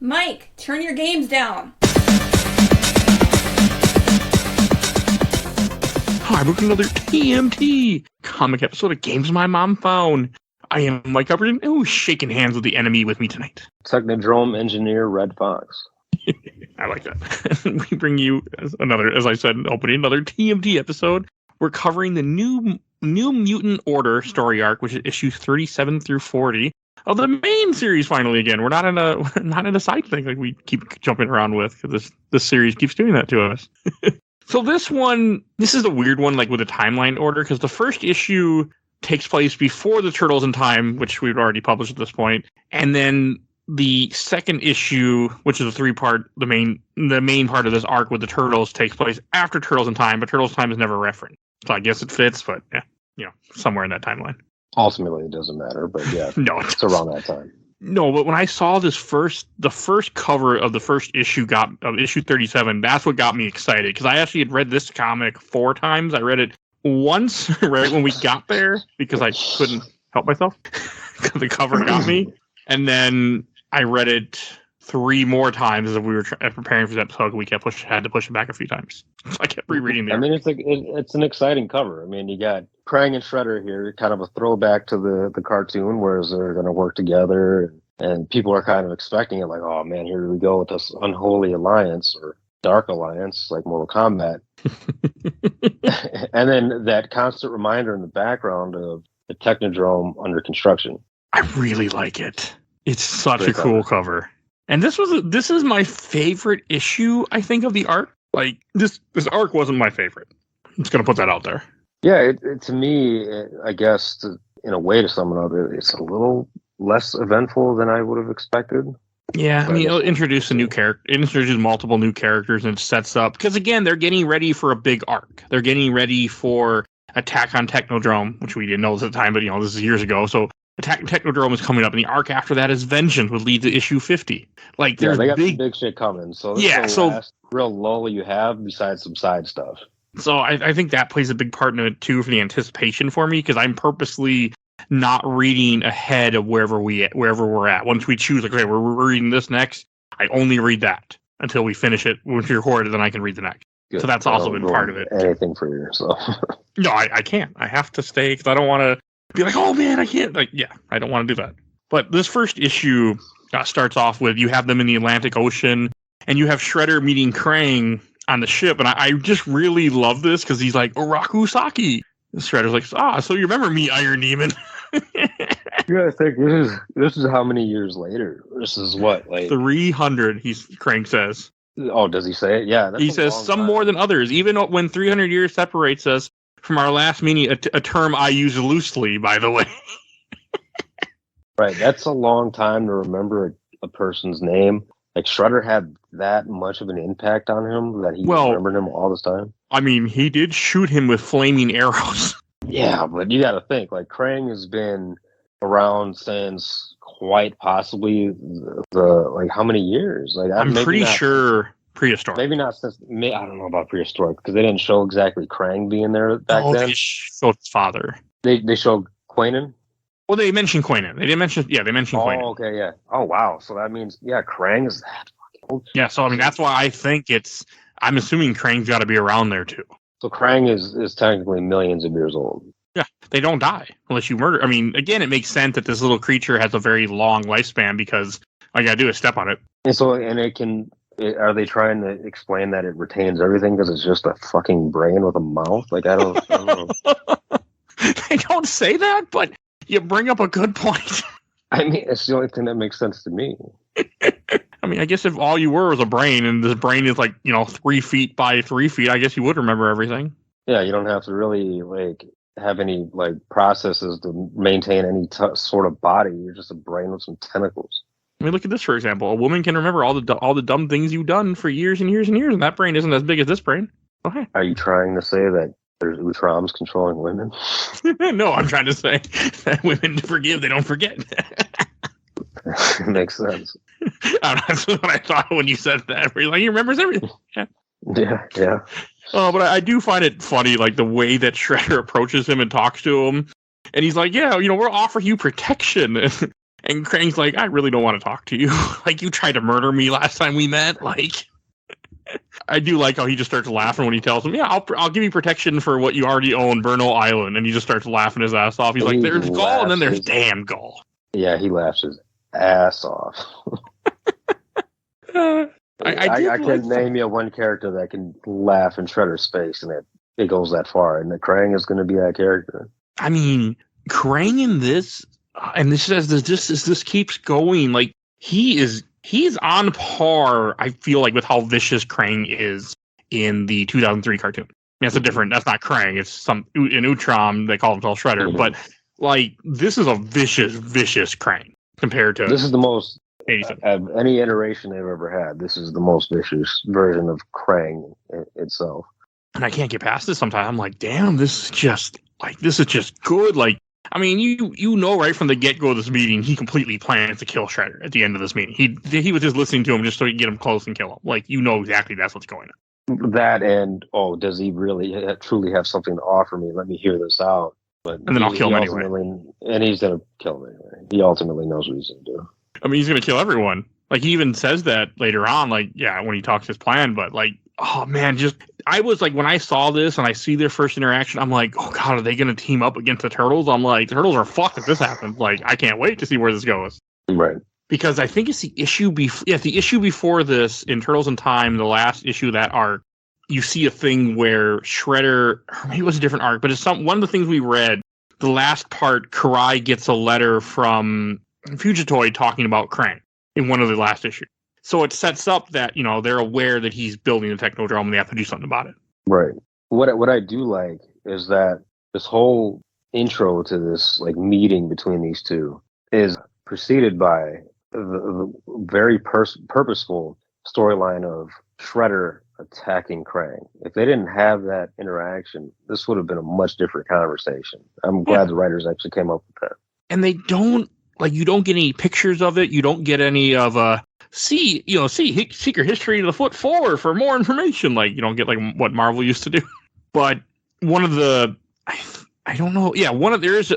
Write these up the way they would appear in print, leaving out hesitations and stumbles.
Mike, turn your games down. Hi, we're doing another TMNT Comic episode of Games My Mom Found. I am Mike Albertin, who's shaking hands with the enemy with me tonight. Technodrome Engineer Red Fox. I like that. We bring you another, as I said in opening, another TMNT episode. We're covering the new Mutant Order story arc, which is issues 37 through 40 of the main series. Finally, again, we're not in a side thing like we keep jumping around with, because this series keeps doing that to us. So this is a weird one, like with a timeline order, because the first issue takes place before the Turtles in Time, which we've already published at this point, and then the second issue, which is a three-part, the main part of this arc with the Turtles, takes place after Turtles in Time, but Turtles in Time is never referenced. So I guess it fits, but yeah, somewhere in that timeline. Ultimately, it doesn't matter, but yeah, no, it's around that time. No, but when I saw the first cover of the first issue of issue 37, that's what got me excited, because I actually had read this comic 4 times. I read it once right when we got there because I couldn't help myself because the cover got me, and then I read it 3 more times as we were preparing for that episode. We had to push it back a few times. So I kept rereading there. I mean, it's an exciting cover. I mean, you got Krang and Shredder here, kind of a throwback to the cartoon, whereas they're going to work together, and people are kind of expecting it, like, oh man, here we go with this unholy alliance or dark alliance, like Mortal Kombat. And then that constant reminder in the background of the Technodrome under construction. I really like it. It's such a cool cover. And this is my favorite issue, I think, of the arc. Like, this arc wasn't my favorite. I'm just going to put that out there. Yeah, to me, I guess, in a way to sum it up, it's a little less eventful than I would have expected. Yeah, I mean, it'll introduce multiple new characters, and it sets up, because again, they're getting ready for a big arc. They're getting ready for Attack on Technodrome, which we didn't know at the time, but this is years ago. So Attack on Technodrome is coming up, and the arc after that is Vengeance, would lead to issue 50. Like, there's they got some big shit coming. So this is the last real lull you have besides some side stuff. So I think that plays a big part in it too, for the anticipation for me, because I'm purposely not reading ahead of wherever we're at. Once we choose, like, okay, we're reading this next, I only read that until we finish it. Once we record it, then I can read the next. Good. So that's also been part of it. Anything for yourself. No, I can't. I have to stay, because I don't want to be like, oh man, I can't. Like, yeah, I don't want to do that. But this first issue starts off with, you have them in the Atlantic Ocean, and you have Shredder meeting Krang on the ship, and I just really love this, because he's like, Oraku Saki. Shredder's like, so you remember me, Iron Demon? Yeah, I think this is how many years later? This is what, like 300? Krang says. Oh, does he say it? Yeah, he says some time. More than others. Even when 300 years separates us from our last meeting, a term I use loosely, by the way. Right, that's a long time to remember a person's name. Like, Shredder had that much of an impact on him that he remembered him all this time. I mean, he did shoot him with flaming arrows. Yeah, but you got to think, like, Krang has been around since quite possibly the how many years? Like, I'm pretty sure prehistoric. Maybe not since. I don't know about prehistoric, because they didn't show exactly Krang being there back then. They showed his father. They showed Quanon. Well, they mentioned Quanon. They mentioned Quanon. Oh, okay, yeah. Oh, wow. So that means, Krang is that fucking old. Yeah, so I mean, that's why I think I'm assuming Krang's got to be around there too. So Krang is technically millions of years old. Yeah, they don't die unless you murder. I mean, again, it makes sense that this little creature has a very long lifespan, because all you gotta do is step on it. And so, are they trying to explain that it retains everything because it's just a fucking brain with a mouth? Like, I don't know. They don't say that, but you bring up a good point. I mean, it's the only thing that makes sense to me. I mean, I guess if all you were was a brain, and this brain is like, 3 feet by 3 feet, I guess you would remember everything. Yeah, you don't have to really, like, have any, like, processes to maintain any sort of body. You're just a brain with some tentacles. I mean, look at this, for example. A woman can remember all the dumb things you've done for years and years and years, and that brain isn't as big as this brain. Okay. Are you trying to say that there's Utroms controlling women? No, I'm trying to say that women forgive, they don't forget. Makes sense. That's what I thought when you said that. Where you're like, he remembers everything. Yeah. But I do find it funny, like, the way that Shredder approaches him and talks to him. And he's like, we'll offer you protection. And Krang's like, I really don't want to talk to you. Like, you tried to murder me last time we met. Like, I do like how he just starts laughing when he tells him, yeah, I'll give you protection for what you already own, Burno Island. And he just starts laughing his ass off. He's like, there's Gaul, and then there's damn Gaul. Yeah, he laughs his ass off. I can name you one character that can laugh in Shredder's face, and it goes that far. And the Krang is going to be that character. I mean, Krang in this, and this keeps going, like, he's on par, I feel like, with how vicious Krang is in the 2003 cartoon. I mean, that's not Krang, it's in Utrom, they call himself Shredder, mm-hmm. But, like, this is a vicious Krang compared to... This is the most... any iteration they've ever had, this is the most vicious version of Krang itself. And I can't get past this sometimes. I'm like, damn, this is just good. Like, I mean, you know right from the get-go of this meeting, he completely plans to kill Shredder at the end of this meeting. He was just listening to him just so he can get him close and kill him. Like, you know exactly that's what's going on. That and, does he really truly have something to offer me? Let me hear this out. And then I'll kill him anyway. And he's going to kill him anyway. He ultimately knows what he's going to do. I mean, he's going to kill everyone. Like, he even says that later on, like, yeah, when he talks his plan, but, like, oh, man, I was, like, when I saw this and I see their first interaction, I'm like, oh, God, are they going to team up against the Turtles? I'm like, the Turtles are fucked if this happens. Like, I can't wait to see where this goes. Right. Because I think it's the issue before this, in Turtles in Time, the last issue of that arc, you see a thing where Shredder, or maybe it was a different arc, but it's one of the things we read, the last part, Karai gets a letter from Fugitoid talking about Krang in one of the last issues. So it sets up that, they're aware that he's building the Technodrome and they have to do something about it. Right. What I do like is that this whole intro to this like meeting between these two is preceded by the very purposeful storyline of Shredder attacking Krang. If they didn't have that interaction, this would have been a much different conversation. I'm glad the writers actually came up with that. And they don't, like, you don't get any pictures of it. You don't get any of see Secret History of the Foot 4 for more information. Like, you don't get like what Marvel used to do. But one of the, I don't know. Yeah,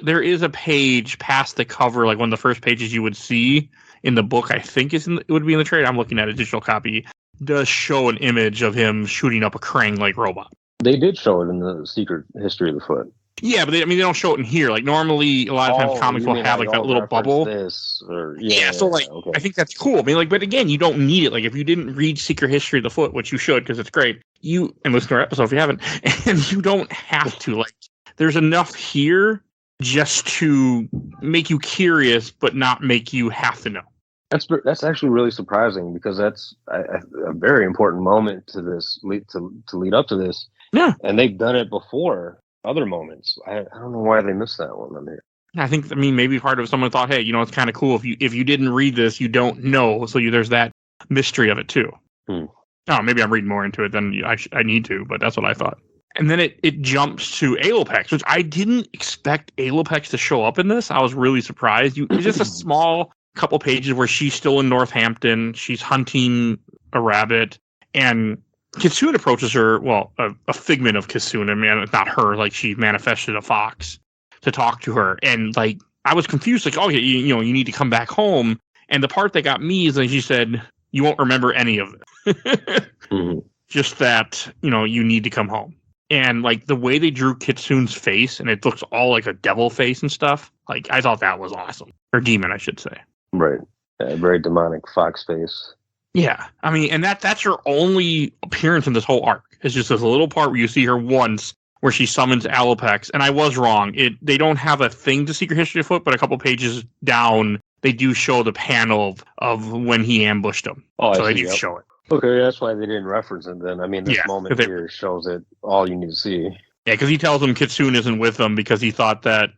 there is a page past the cover, like one of the first pages you would see in the book. I think it would be in the trade. I'm looking at a digital copy. Does show an image of him shooting up a Krang-like robot. They did show it in the Secret History of the Foot. Yeah, but they don't show it in here. Like, normally, a lot of times comics will have like that little bubble. So like, okay. I think that's cool. I mean, like, but again, you don't need it. Like, if you didn't read Secret History of the Foot, which you should because it's great, and listen to our episode if you haven't, and you don't have to. Like, there's enough here just to make you curious, but not make you have to know. That's actually really surprising because that's a very important moment to this to lead up to this. Yeah, and they've done it before. Other moments. I don't know why they missed that one on here. I mean, maybe part of someone thought, hey, it's kind of cool if you didn't read this, you don't know, so there's that mystery of it too. Oh, maybe I'm reading more into it than I need to, but that's what I thought. And then it jumps to Alopex, which I didn't expect Alopex to show up in this. I was really surprised. It's just a small couple pages where she's still in Northampton. She's hunting a rabbit, and Kitsune approaches her, well, a figment of Kitsune. I mean, it's not her. Like, she manifested a fox to talk to her. And, like, I was confused. Like, oh, you need to come back home. And the part that got me is like she said, you won't remember any of it. Just that, you need to come home. And, like, the way they drew Kitsune's face, and it looks all like a devil face and stuff, like, I thought that was awesome. Or demon, I should say. Right. Very demonic fox face. Yeah, I mean, and that's her only appearance in this whole arc. It's just this little part where you see her once, where she summons Alopex. And I was wrong. They don't have a thing to Secret History of Foot, but a couple pages down, they do show the panel of when he ambushed him. Oh, so they do show it. Okay, that's why they didn't reference it then. I mean, this moment here shows it all you need to see. Yeah, because he tells him Kitsune isn't with him because he thought that,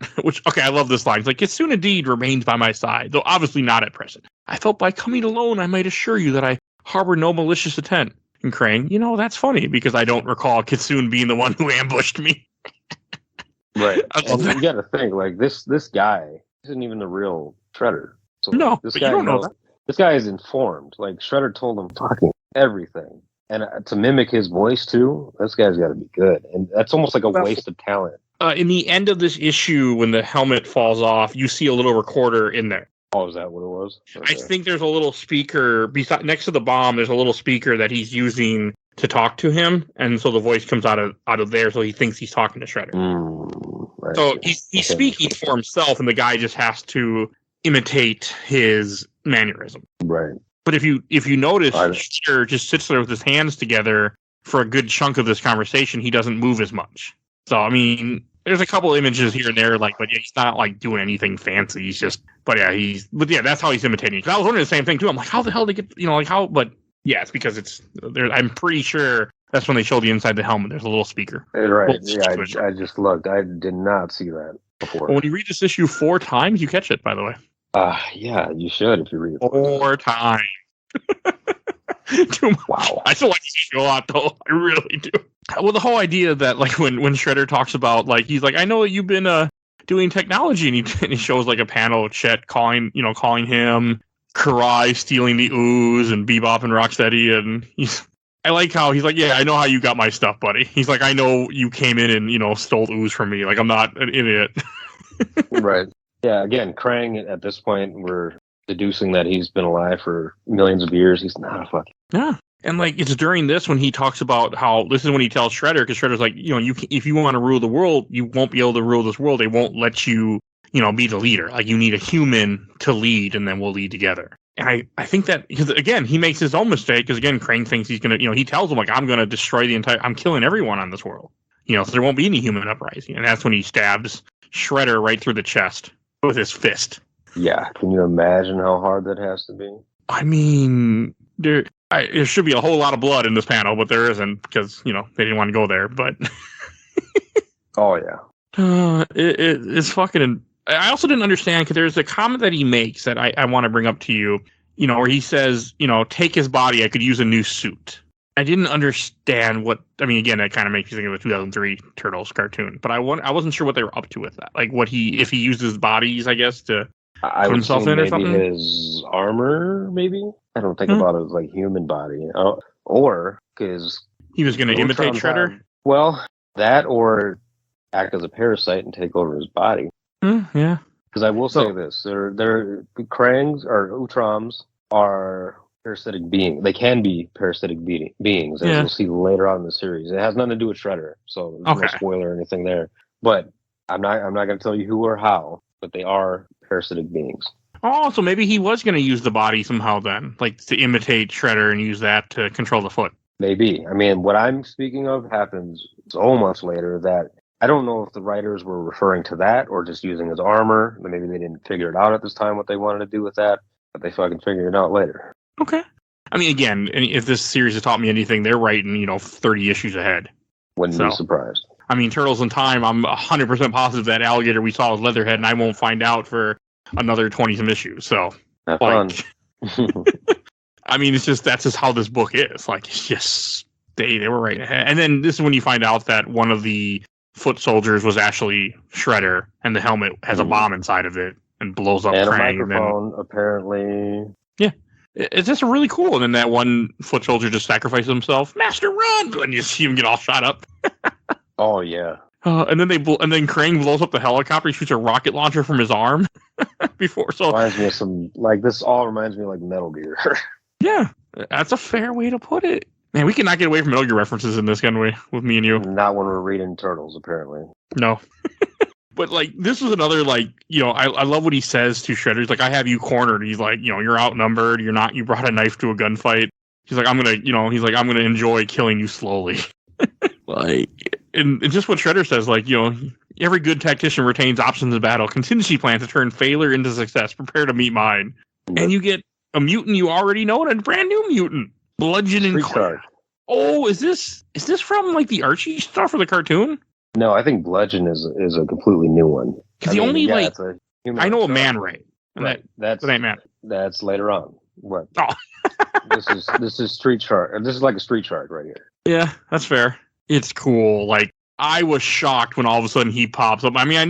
I love this line. It's like, Kitsune indeed remains by my side, though obviously not at present. I felt by coming alone, I might assure you that I harbor no malicious intent. And Krang, that's funny because I don't recall Kitsune being the one who ambushed me. Right. You got to think, like, this guy isn't even the real Shredder. So no, this but guy you don't know that. This guy is informed. Like, Shredder told him fucking everything. And to mimic his voice, too, this guy's got to be good. And that's almost like a waste of talent. In the end of this issue, when the helmet falls off, you see a little recorder in there. Oh, is that what it was? I think there's a little speaker next to the bomb. There's a little speaker that he's using to talk to him, and so the voice comes out of there, so he thinks he's talking to Shredder. So he's speaking for himself, and the guy just has to imitate his mannerism. Right. But if you notice, Shredder just sits there with his hands together for a good chunk of this conversation. He doesn't move as much. So I mean, there's a couple images here and there, but yeah, he's not like doing anything fancy. He's just, but yeah, that's how he's imitating. Because I was wondering the same thing too. I'm like, how the hell did they get, how? But yeah, it's because it's there. I'm pretty sure that's when they show the inside the helmet. There's a little speaker. Right. Yeah, I just looked. I did not see that before. Well, when you read this issue 4 times, you catch it. By the way. Yeah, you should if you read it 4 times. Wow. I still like this issue a lot, though. I really do. Well, the whole idea that, like, when Shredder talks about, like, he's like, I know that you've been doing technology, and he shows, like, a panel of Chet calling him, Karai stealing the Ooze, and Bebop and Rocksteady, and I like how he's like, yeah, I know how you got my stuff, buddy. He's like, I know you came in and, stole Ooze from me. Like, I'm not an idiot. Right. Yeah, again, Krang, at this point, we're deducing that he's been alive for millions of years. He's not a fucking... Yeah. And, like, it's during this when he talks about how this is when he tells Shredder, because Shredder's like, if you want to rule the world, you won't be able to rule this world. They won't let you, be the leader. Like, you need a human to lead, and then we'll lead together. And I think that, because, again, he makes his own mistake, because, again, Krang thinks he's going to, he tells him, like, I'm going to destroy I'm killing everyone on this world. So there won't be any human uprising. And that's when he stabs Shredder right through the chest with his fist. Yeah. Can you imagine how hard that has to be? I mean, there should be a whole lot of blood in this panel, but there isn't because, they didn't want to go there. But oh, yeah. It's fucking... I also didn't understand because there's a comment that he makes that I want to bring up to you, where he says, take his body. I could use a new suit. I didn't understand again, that kind of makes me think of the 2003 Turtles cartoon, but I wasn't sure what they were up to with that. Like if he used his bodies, I guess, to put himself in or something. His armor, maybe? I don't think about it as like human body. Or because he was going to imitate Shredder? Well, that or act as a parasite and take over his body. Yeah. Because I will say this. They're Krangs or Utroms are parasitic beings. They can be parasitic beings, as we'll see later on in the series. It has nothing to do with Shredder, so no spoiler or anything there. But I'm not going to tell you who or how, but they are parasitic beings. Oh, so maybe he was going to use the body somehow then, like to imitate Shredder and use that to control the foot. Maybe. I mean, what I'm speaking of happens so much later that I don't know if the writers were referring to that or just using his armor. Maybe they didn't figure it out at this time what they wanted to do with that, but they fucking figured it out later. Okay. I mean, again, if this series has taught me anything, they're writing, 30 issues ahead. Wouldn't be surprised. I mean, Turtles in Time, I'm 100% positive that alligator we saw was Leatherhead, and I won't find out for another 20-some issues. So, have fun. I mean, that's just how this book is. Like, it's just, they were right ahead. And then this is when you find out that one of the foot soldiers was actually Shredder, and the helmet has a bomb inside of it and blows up and Krang. A microphone, apparently. Yeah. It's just really cool. And then that one foot soldier just sacrifices himself. Master, run! And you see him get all shot up. Oh, yeah. And then Krang blows up the helicopter. He shoots a rocket launcher from his arm before. So reminds me of this all reminds me of like Metal Gear. Yeah, that's a fair way to put it. Man, we cannot get away from Metal Gear references in this, can we? With me and you. Not when we're reading Turtles, apparently. No. But, like, this was another, like, I love what he says to Shredder. He's like, I have you cornered. He's like, you're outnumbered. You brought a knife to a gunfight. He's like, I'm going to enjoy killing you slowly. Like, and just what Shredder says, like, every good tactician retains options in battle, contingency plans to turn failure into success. Prepare to meet mine. Yep. And you get a mutant you already know and a brand new mutant. Bludgeon and Claw. Oh, is this from, like, the Archie stuff or the cartoon? No, I think Bludgeon is a completely new one. Because I know a Man Ray. Right. That ain't Man. That's later on. What? Oh. This is Street Shark. This is like a Street Shark right here. Yeah, that's fair. It's cool. Like, I was shocked when all of a sudden he pops up. I mean, I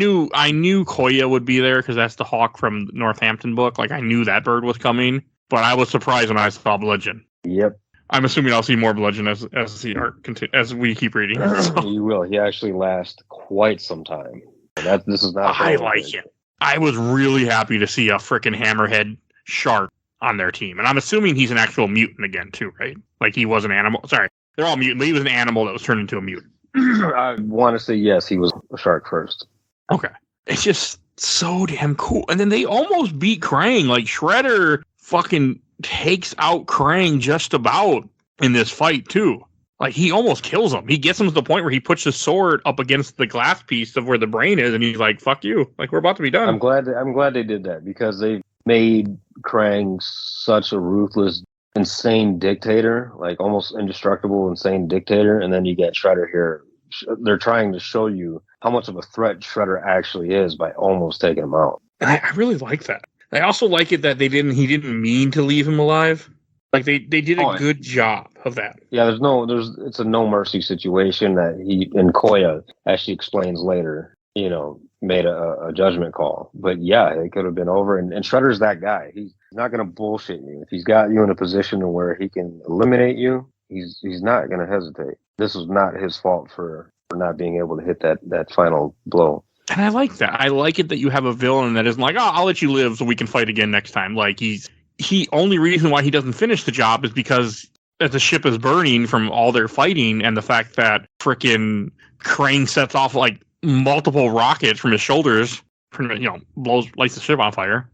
knew Koya would be there because that's the Hawk from the NorthHampton book. Like, I knew that bird was coming, but I was surprised when I saw Bludgeon. Yep. I'm assuming I'll see more Bludgeon as the art as we keep reading. So. You will. He actually lasts quite some time. This is not. I like him. I was really happy to see a frickin' hammerhead shark on their team. And I'm assuming he's an actual mutant again, too, right? Like he was an animal. Sorry, they're all mutant, but he was an animal that was turned into a mutant. I want to say yes, he was a shark first. Okay. It's just so damn cool. And then they almost beat Krang. Like Shredder fucking takes out Krang just about in this fight, too. Like, he almost kills him. He gets him to the point where he puts his sword up against the glass piece of where the brain is, and he's like, fuck you. Like, we're about to be done. I'm glad they did that, because they made Krang such a ruthless, insane dictator, like almost indestructible, insane dictator, and then you get Shredder here. They're trying to show you how much of a threat Shredder actually is by almost taking him out. And I really like that. I also like it that he didn't mean to leave him alive. Like they did a good job of that. Yeah, it's a no mercy situation that and Koya, as she explains later, made a judgment call. But yeah, it could have been over. And Shredder's that guy. He's not going to bullshit you. If he's got you in a position where he can eliminate you, he's not going to hesitate. This was not his fault for not being able to hit that final blow. And I like that. I like it that you have a villain that isn't like, oh, I'll let you live so we can fight again next time. Like only reason why he doesn't finish the job is because as the ship is burning from all their fighting and the fact that frickin' Krang sets off like multiple rockets from his shoulders, lights the ship on fire.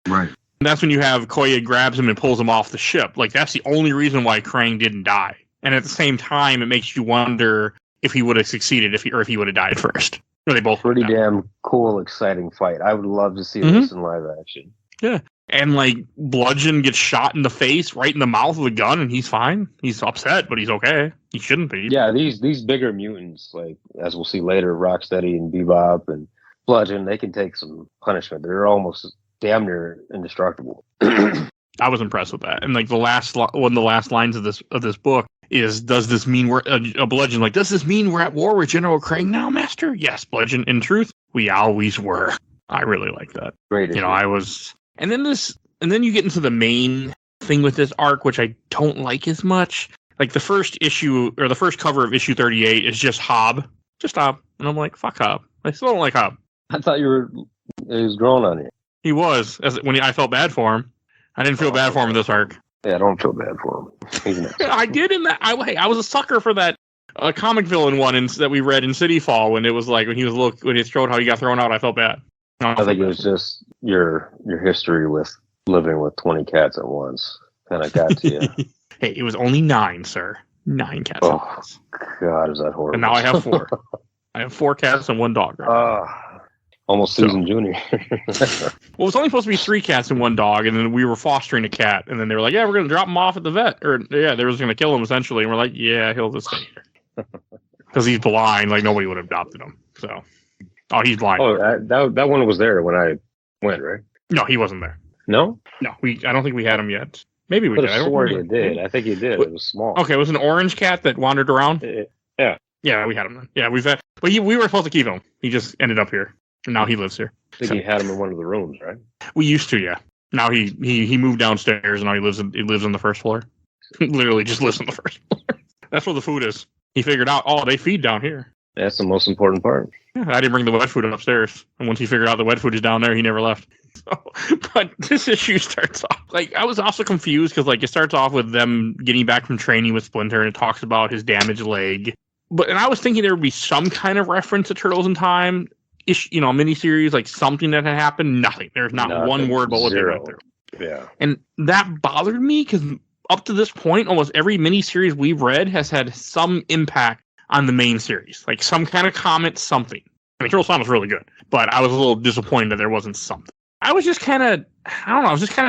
Right. And that's when you have Koya grabs him and pulls him off the ship. Like, that's the only reason why Krang didn't die. And at the same time, it makes you wonder if he would have succeeded if he would have died first. Or they both pretty damn cool, exciting fight. I would love to see this in live action. Yeah. And like Bludgeon gets shot in the face, right in the mouth with a gun, and he's fine. He's upset, but he's okay. He shouldn't be. Yeah, these bigger mutants, like as we'll see later, Rocksteady and Bebop and Bludgeon, they can take some punishment. They're almost damn near indestructible. I was impressed with that. And like one of the last lines of this book is, does this mean we're a Bludgeon? Like, does this mean we're at war with General Krang now, Master? Yes, Bludgeon. In truth, we always were. I really like that. Great. I was. And then you get into the main thing with this arc, which I don't like as much. Like the first issue or the first cover of issue 38 is just Hob. Just Hob. And I'm like, fuck Hob. I still don't like Hob. I thought he was growing on you. He was. When I felt bad for him. I didn't feel bad for him in this arc. Yeah, I don't feel bad for him. I did in that. I was a sucker for that comic villain one that we read in City Fall when it was like when his throat, how he got thrown out. I felt bad. I think it was just your history with living with 20 cats at once kind of got to you. Hey, it was only 9, sir. 9 cats. Oh, God, is that horrible? And now I have 4. I have 4 cats and 1 dog. Right almost Susan Jr. Well, it was only supposed to be 3 cats and 1 dog, and then we were fostering a cat, and then they were like, yeah, we're going to drop him off at the vet. Or, yeah, they were just going to kill him, essentially. And we're like, yeah, he'll just stay here. Because he's blind, like, nobody would have adopted him. So, oh, he's blind. Oh, that one was there when I went, right? No, he wasn't there. No? No, I don't think we had him yet. Maybe we did. I swore you did. I think you did. It was small. Okay, it was an orange cat that wandered around. Yeah. Yeah, we had him then. Yeah, but we were supposed to keep him. He just ended up here. And now he lives here. I think you had him in one of the rooms, right? We used to, yeah. Now he moved downstairs and now he lives on the first floor. Literally just lives on the first floor. That's where the food is. He figured out, they feed down here. That's the most important part. Yeah, I didn't bring the wet food upstairs. And once he figured out the wet food is down there, he never left. But this issue starts off, like, I was also confused because, like, it starts off with them getting back from training with Splinter and it talks about his damaged leg. And I was thinking there would be some kind of reference to Turtles in Time, miniseries, like something that had happened. Nothing. There's not one word about what they went through. Yeah. And that bothered me because up to this point, almost every miniseries we've read has had some impact on the main series. Like some kind of comment, something. I mean, Turtles in Time was really good, but I was a little disappointed that there wasn't something. I was just kind of,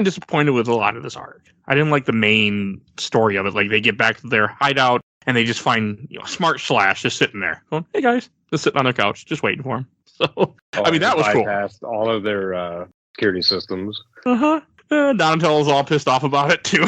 disappointed with a lot of this arc. I didn't like the main story of it. Like they get back to their hideout and they just find, Smart Slash just sitting there going, hey guys, just sitting on their couch, just waiting for him. So, I mean, that was cool. Bypassed all of their security systems. Donatello's all pissed off about it too.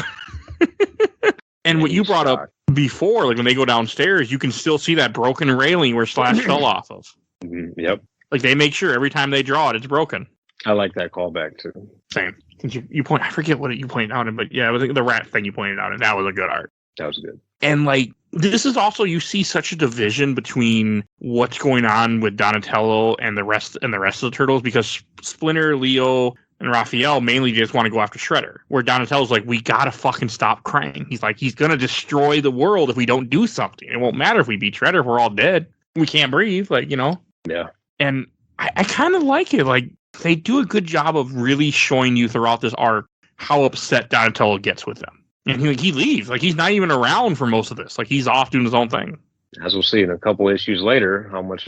And what you brought up before, like when they go downstairs, you can still see that broken railing where Slash fell off of. Mm-hmm. Yep. Like they make sure every time they draw it, it's broken. I like that callback too. Same. Since you point, I forget what you pointed out, but yeah, it was the rat thing you pointed out, and that was a good art. That was good. And like, this is also, you see such a division between what's going on with Donatello and the rest of the Turtles, because Splinter, Leo, and Raphael mainly just want to go after Shredder. Where Donatello's like, we gotta fucking stop Krang. He's like, he's gonna destroy the world if we don't do something. It won't matter if we beat Shredder if we're all dead. We can't breathe, like, you know? Yeah. And I kind of like it. Like, they do a good job of really showing you throughout this arc how upset Donatello gets with them. And he leaves. Like, he's not even around for most of this. Like, he's off doing his own thing. As we'll see in a couple issues later, how much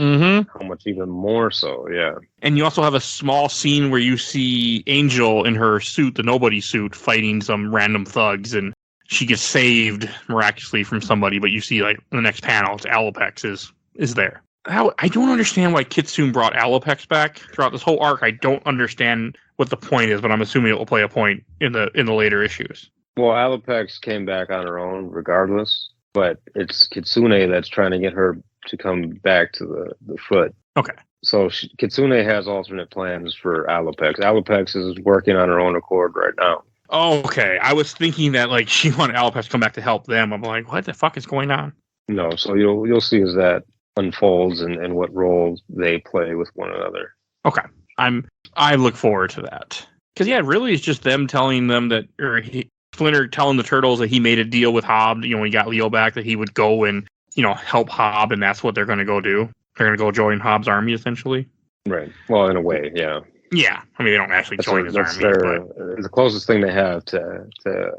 even more so, yeah. And you also have a small scene where you see Angel in her suit, the nobody suit, fighting some random thugs, and she gets saved miraculously from somebody. But you see, like, in the next panel, it's Alopex is there. I don't understand why Kitsune brought Alopex back throughout this whole arc. I don't understand what the point is, but I'm assuming it will play a point in the later issues. Well, Alopex came back on her own regardless, but it's Kitsune that's trying to get her to come back to the foot. Okay. So Kitsune has alternate plans for Alopex. Alopex is working on her own accord right now. Oh, okay. I was thinking that, like, she wanted Alopex to come back to help them. I'm like, what the fuck is going on? No, so you'll see as that unfolds and what roles they play with one another. Okay. I look forward to that. Because, yeah, really it's just them telling them that, Splinter telling the Turtles that he made a deal with Hob, you know, when he got Leo back, that he would go and, you know, help Hob, and that's what they're going to go do. They're going to go join Hob's army, essentially. Right. Well, in a way, yeah. Yeah. I mean, they don't actually join his army. But the closest thing they have to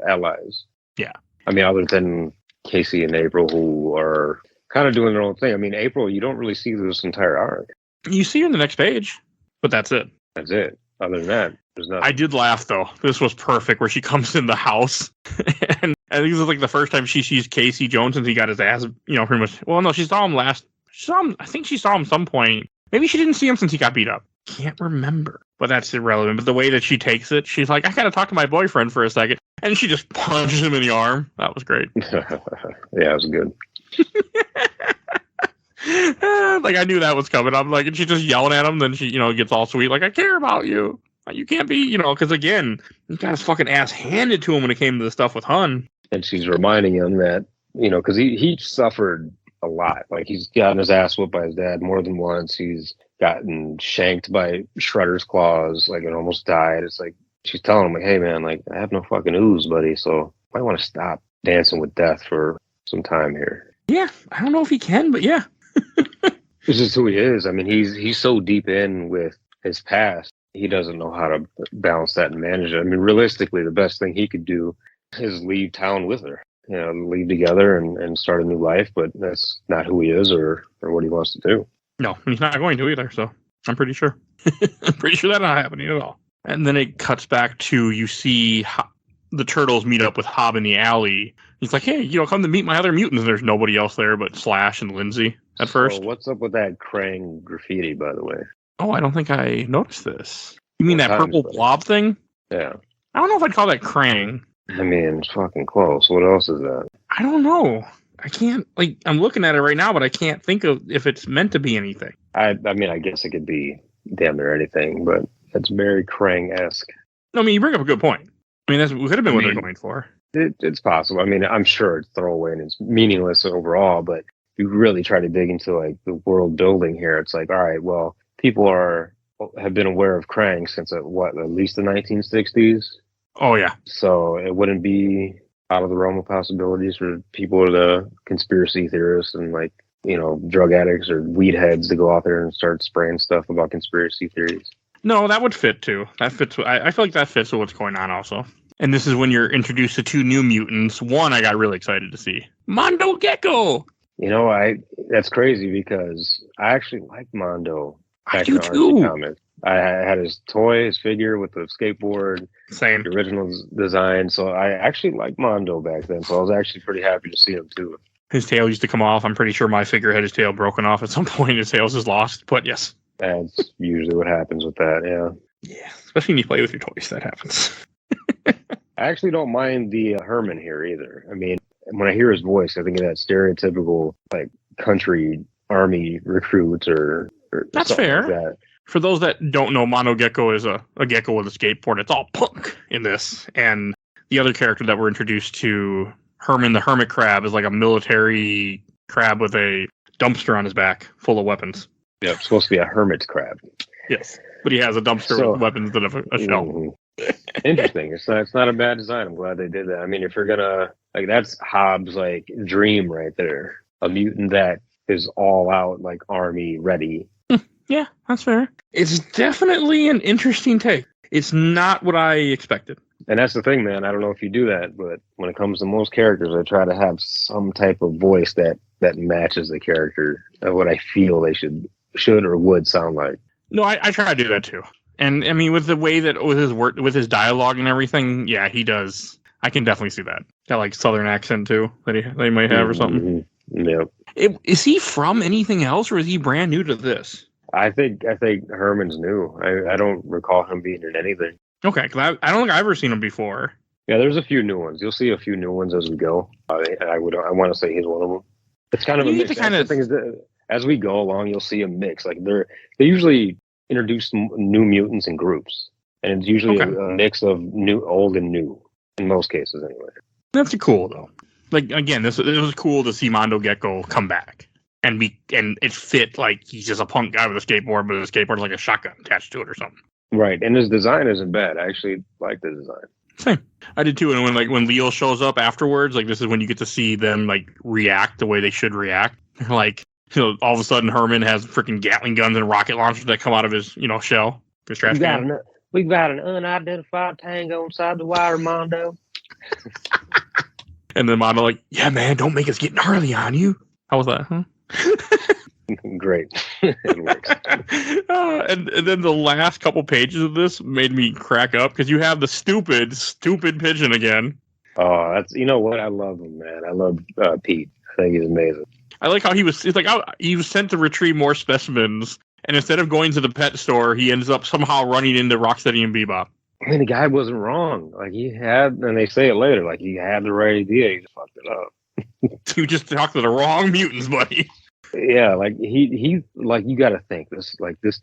allies. Yeah. I mean, other than Casey and April, who are kind of doing their own thing. I mean, April, you don't really see this entire arc. You see her in the next page, but that's it. That's it. Other than that, there's nothing. I did laugh, though. This was perfect, where she comes in the house, and I think this is like the first time she sees Casey Jones since he got his ass, you know, pretty much. Well, no, she saw him last. I think she saw him some point. Maybe she didn't see him since he got beat up. Can't remember. But that's irrelevant. But the way that she takes it, she's like, I gotta talk to my boyfriend for a second. And she just punches him in the arm. That was great. Yeah, it was good. Like, I knew that was coming. I'm like, and she's just yelling at him. Then she, you know, gets all sweet. Like, I care about you. You can't be, you know, because again, he got his fucking ass handed to him when it came to the stuff with Hun. And she's reminding him that, you know, because he suffered a lot. Like, he's gotten his ass whooped by his dad more than once. He's gotten shanked by Shredder's claws, like, and almost died. It's like, she's telling him, like, hey, man, like, I have no fucking ooze, buddy, so I might want to stop dancing with death for some time here. Yeah, I don't know if he can, but yeah. This is who he is. I mean, he's so deep in with his past, he doesn't know how to balance that and manage it. I mean, realistically, the best thing he could do is leave town with her. You know, leave together and start a new life, but that's not who he is or what he wants to do. No, he's not going to either, so I'm pretty sure. I'm pretty sure that's not happening at all. And then it cuts back to, you see the Turtles meet up with Hob in the alley. He's like, hey, you know, come to meet my other mutants. And there's nobody else there but Slash and Lindsay at first. What's up with that Krang graffiti, by the way? Oh, I don't think I noticed this. You mean that purple blob thing? Yeah. I don't know if I'd call that Krang. I mean, it's fucking close. What else is that? I don't know. I can't, like, I'm looking at it right now, but I can't think of if it's meant to be anything. I mean, I guess it could be damn near anything, but it's very Krang-esque. No, I mean, you bring up a good point. I mean, that could have been what they're going for. It's possible. I mean, I'm sure it's throwaway and it's meaningless overall, but if you really try to dig into, like, the world building here, it's like, all right, well, people have been aware of Krang since, at least the 1960s? Oh, yeah. So it wouldn't be out of the realm of possibilities for people or the conspiracy theorists and, like, you know, drug addicts or weed heads to go out there and start spraying stuff about conspiracy theories. No, that would fit too. That fits. I feel like that fits with what's going on also. And this is when you're introduced to two new mutants. One I got really excited to see. Mondo Gecko! You know, that's crazy because I actually like Mondo. I do too. Comics. I had his toy, his figure with the skateboard. Same. The original design. So I actually liked Mondo back then. So I was actually pretty happy to see him too. His tail used to come off. I'm pretty sure my figure had his tail broken off at some point. His tail is lost. But yes. That's usually what happens with that, yeah. Yeah, especially when you play with your toys, that happens. I actually don't mind the Herman here either. I mean, when I hear his voice, I think of that stereotypical, like, country army recruits or that's fair. Like that. For those that don't know, Mondo Gecko is a gecko with a skateboard. It's all punk in this. And the other character that we're introduced to, Herman the hermit crab is like a military crab with a dumpster on his back full of weapons. Yeah, it's supposed to be a hermit crab. Yes, but he has a dumpster with weapons instead of a shell. Mm-hmm. Interesting. It's not a bad design. I'm glad they did that. I mean, if you're gonna like, that's Hobbs' like dream right there. A mutant that is all out, like army ready. Yeah, that's fair. It's definitely an interesting take. It's not what I expected. And that's the thing, man. I don't know if you do that, but when it comes to most characters, I try to have some type of voice that matches the character of what I feel they should or would sound like. No, I try to do that too. And I mean, with the way that with his work, with his dialogue and everything, yeah, he does. I can definitely see that. Got like Southern accent too that he might have or something. Mm-hmm. Yeah. Is he from anything else, or is he brand new to this? I think Herman's new. I don't recall him being in anything. Okay, because I don't think I've ever seen him before. Yeah, there's a few new ones. You'll see a few new ones as we go. I want to say he's one of them. It's kind of a mix. The thing is that as we go along, you'll see a mix. Like they usually introduce new mutants in groups, and it's usually a mix of old and new in most cases, anyway. That's cool though. Like again, this was cool to see Mondo Gecko come back and it fit like he's just a punk guy with a skateboard, but the skateboard's like a shotgun attached to it or something. Right, and his design isn't bad. I actually like the design. Same, I did too. And when Leo shows up afterwards, like this is when you get to see them like react the way they should react. Like, all of a sudden Herman has freaking Gatling guns and rocket launchers that come out of his shell, his trash can. We've got an unidentified tango inside the wire, Mondo. And then Mondo like, yeah, man, don't make us get gnarly on you. How was that? Huh? Great. It works. And then the last couple pages of this made me crack up because you have the stupid pigeon again. Oh, that's what? I love him, man. I love Pete. I think he's amazing. I like how he was sent to retrieve more specimens, and instead of going to the pet store, he ends up somehow running into Rocksteady and Bebop. I mean, the guy wasn't wrong. Like he had, and they say it later, like he had the right idea. He just fucked it up. You just talked to the wrong mutants, buddy. Yeah, like he like you got to think this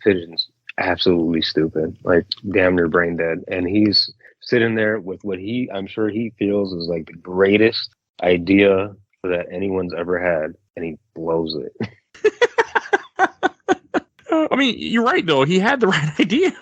pigeon's absolutely stupid, like damn near brain dead, and he's sitting there with what I'm sure he feels is like the greatest idea that anyone's ever had, and he blows it. I mean, you're right though. He had the right idea.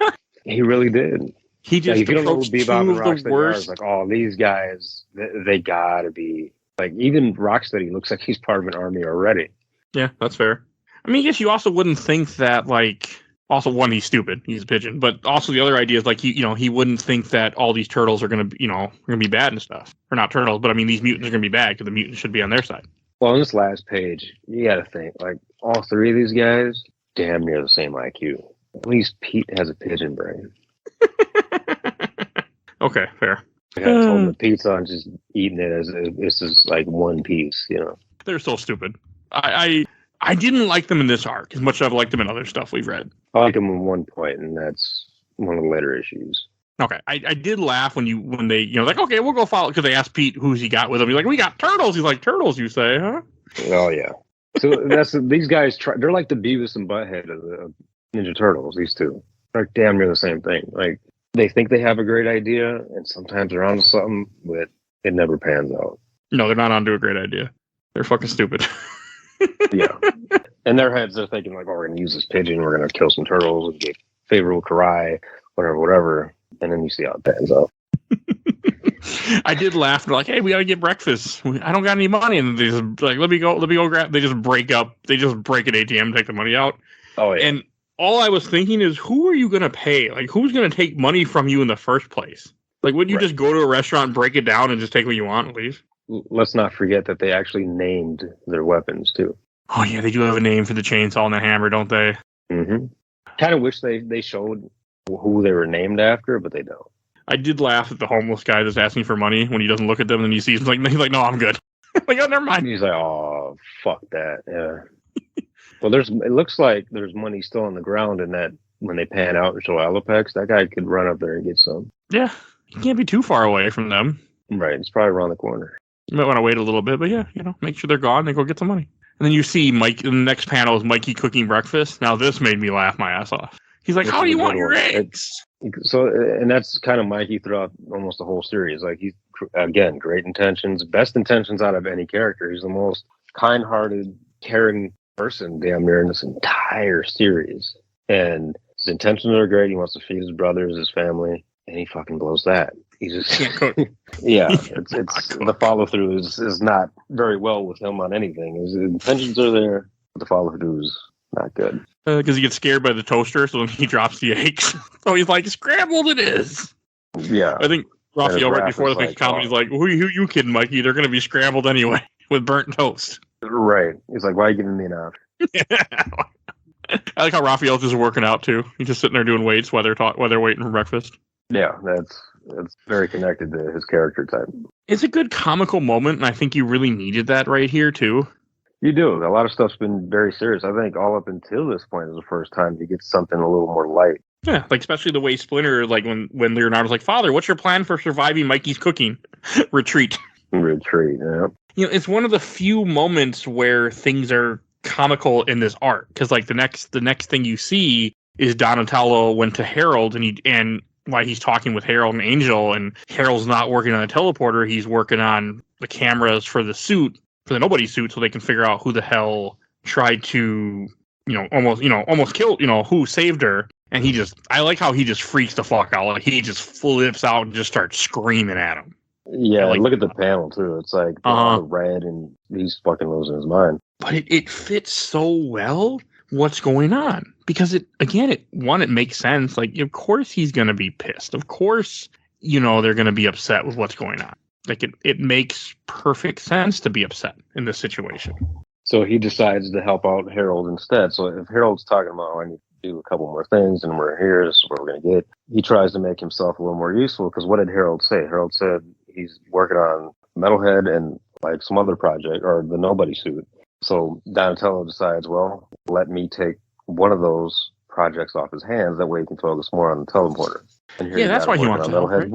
He really did. He just if you don't know who Bebop and Rocksteady are, it's like, oh, these guys, they gotta be like, even Rocksteady looks like he's part of an army already. Yeah, that's fair. I mean, I guess you also wouldn't think that, like, also one, he's stupid, he's a pigeon, but also the other idea is like he wouldn't think that all these turtles are gonna be bad and stuff, or not turtles, but I mean these mutants are gonna be bad because the mutants should be on their side. Well, on this last page, you got to think like all three of these guys damn near the same IQ. At least Pete has a pigeon brain. Okay, fair. I got told the pizza and just eating it as this is like one piece, They're so stupid. I didn't like them in this arc as much as I've liked them in other stuff we've read. I like them at one point, and that's one of the later issues. Okay, I did laugh when they like, okay, we'll go follow, because they asked Pete who's he got with him. He's like, we got turtles. He's like, turtles, you say, huh? Oh yeah. So these guys they're like the Beavis and Butthead of Ninja Turtles. These two, they're damn near the same thing. Like they think they have a great idea, and sometimes they're onto something, but it never pans out. No, they're not onto a great idea. They're fucking stupid. Yeah. In their heads, they're thinking like, oh, we're gonna use this pigeon, we're gonna kill some turtles, and get favorable Karai, whatever. And then you see how it pans out. I did laugh. They're like, hey, we gotta get breakfast. I don't got any money. And they just like, let me go grab. They just break an ATM, take the money out. Oh yeah. And all I was thinking is, who are you gonna pay? Like, who's gonna take money from you in the first place? Like, wouldn't you just go to a restaurant, break it down, and just take what you want and leave? Let's not forget that they actually named their weapons too. Oh yeah, they do have a name for the chainsaw and the hammer, don't they? Mm-hmm. Kind of wish they showed who they were named after, but they don't. I did laugh at the homeless guy that's asking for money when he doesn't look at them, and he sees him he's like, no, I'm good. Like, oh, never mind. He's like, oh, fuck that. Yeah. Well, it looks like there's money still on the ground, and that when they pan out and show Alopex, that guy could run up there and get some. Yeah, he can't be too far away from them. Right, it's probably around the corner. You might want to wait a little bit, but yeah, make sure they're gone and go get some money. And then you see Mike. In the next panel is Mikey cooking breakfast. Now this made me laugh my ass off. He's like, "How do you want your eggs?" So, and that's kind of Mikey throughout almost the whole series. Like he's again, great intentions, best intentions out of any character. He's the most kind-hearted, caring person damn near in this entire series. And his intentions are great. He wants to feed his brothers, his family, and he fucking blows that. He just yeah, it's the follow through is not very well with him on anything. His intentions are there, but the follow through is not good. Because he gets scared by the toaster, so then he drops the eggs. So he's like, "Scrambled it is." Yeah, I think Raphael right before the comment, he's like, "Who you kidding, Mikey? They're going to be scrambled anyway with burnt toast." Right. He's like, "Why are you giving me an option?" I like how Raphael's just working out too. He's just sitting there doing weights while they're waiting for breakfast. Yeah, that's very connected to his character type. It's a good comical moment, and I think you really needed that right here too. You do. A lot of stuff's been very serious. I think all up until this point is the first time you get something a little more light. Yeah, like especially the way Splinter, like when Leonardo's like, "Father, what's your plan for surviving Mikey's cooking?" Retreat. Retreat, yeah. You know, it's one of the few moments where things are comical in this arc, because like the next thing you see is Donatello went to Harold and while he's talking with Harold and Angel, and Harold's not working on the teleporter, he's working on the cameras for the suit, for the Nobody suit, so they can figure out who the hell tried to, almost kill, who saved her. And I like how he just freaks the fuck out. Like he just flips out and just starts screaming at him. Yeah, like, look at the panel too. It's like all the red, and he's fucking losing his mind. But it fits so well what's going on, because it makes sense. Like, of course he's gonna be pissed. Of course, they're gonna be upset with what's going on. Like it makes perfect sense to be upset in this situation. So he decides to help out Harold instead. So if Harold's talking about, "Oh, I need to do a couple more things, and we're here, this is what we're gonna get," he tries to make himself a little more useful. Because what did Harold say? Harold said he's working on Metalhead and like some other project, or the Nobody suit. So Donatello decides, well, let me take one of those projects off his hands. That way he can focus more on the teleporter. And here that's why he wants to help, right?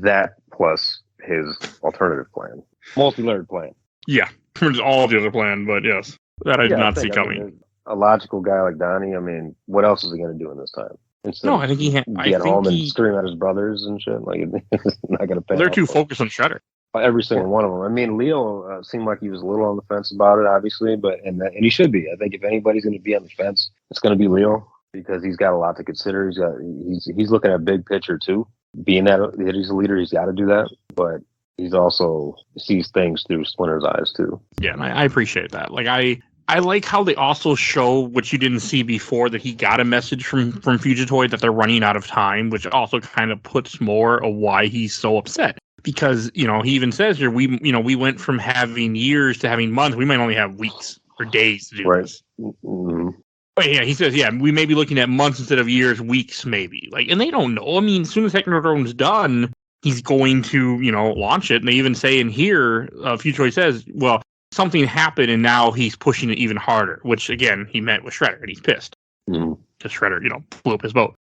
That plus his alternative plan. Multi-layered plan. Yeah, it's all the other plan, but yes. That I did not see coming. A logical guy like Donnie, I mean, what else is he going to do in this time? I think he get home and scream at his brothers and shit. Like, it's not going to pay. They're too focused on Shredder. Every single one of them. I mean, Leo seemed like he was a little on the fence about it, obviously, and he should be. I think if anybody's going to be on the fence, it's going to be Leo, because he's got a lot to consider. He's looking at big picture too. Being that he's a leader, he's got to do that, but he's also sees things through Splinter's eyes too. Yeah, and I appreciate that. Like I like how they also show, which you didn't see before, that he got a message from Fugitoid that they're running out of time, which also kind of puts more of why he's so upset. Because, he even says here, we went from having years to having months. We might only have weeks or days to do this. Mm-hmm. But yeah, he says, we may be looking at months instead of years, weeks maybe. Like, and they don't know. I mean, as soon as Technodrome's done, he's going to, launch it. And they even say in here, Fugitoid says, well, something happened and now he's pushing it even harder, which again, he met with Shredder and he's pissed. Because Shredder, blew up his boat.